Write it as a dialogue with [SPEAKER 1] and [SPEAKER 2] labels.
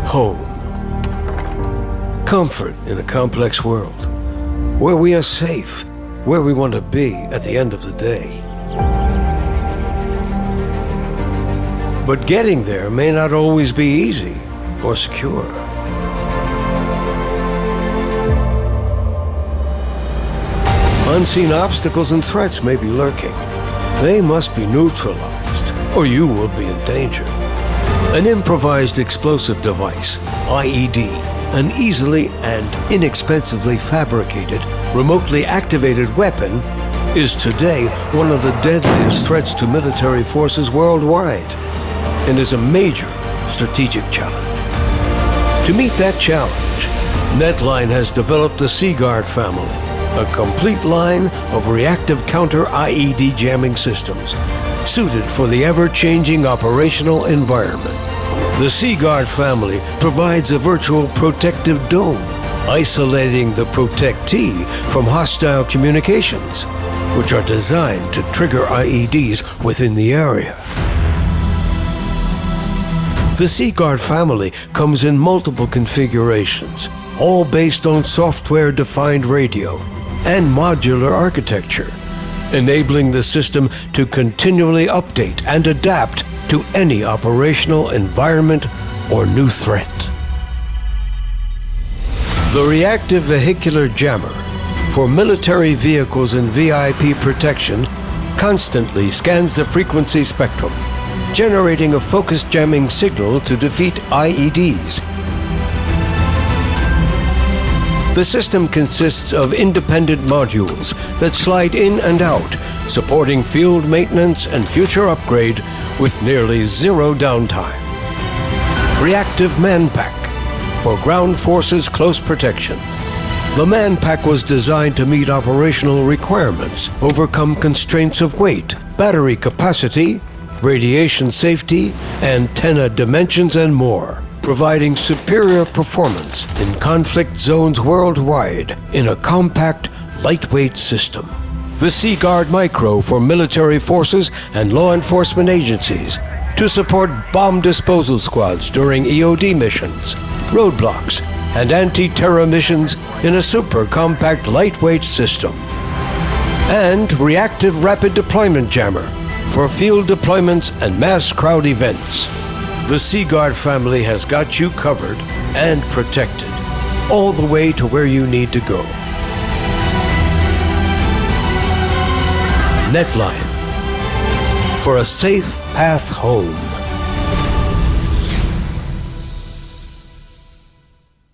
[SPEAKER 1] Home. Comfort in a complex world, where we are safe, where we want to be at the end of the day. But getting there may not always be easy or secure. Unseen obstacles and threats may be lurking. They must be neutralized, or you will be in danger. An improvised explosive device, IED, an easily and inexpensively fabricated, remotely activated weapon, is today one of the deadliest threats to military forces worldwide, and is a major strategic challenge. To meet that challenge, Netline has developed the C-Guard family, a complete line of reactive counter-IED jamming systems, suited for the ever-changing operational environment. The C-Guard family provides a virtual protective dome, isolating the protectee from hostile communications, which are designed to trigger IEDs within the area. The C-Guard family comes in multiple configurations, all based on software-defined radio and modular architecture, enabling the system to continually update and adapt to any operational environment or new threat. The Reactive Vehicular Jammer for military vehicles and VIP protection constantly scans the frequency spectrum, generating a focused jamming signal to defeat IEDs. The system consists of independent modules that slide in and out, supporting field maintenance and future upgrade with nearly zero downtime. Reactive Manpack for ground forces close protection. The Manpack was designed to meet operational requirements, overcome constraints of weight, battery capacity, radiation safety, antenna dimensions, and more, providing superior performance in conflict zones worldwide in a compact, lightweight system. The C-Guard Micro for military forces and law enforcement agencies to support bomb disposal squads during EOD missions, roadblocks, and anti-terror missions in a super compact, lightweight system. And Reactive Rapid Deployment Jammer for field deployments and mass crowd events. The C-Guard family has got you covered and protected, all the way to where you need to go. Netline, for a safe path home.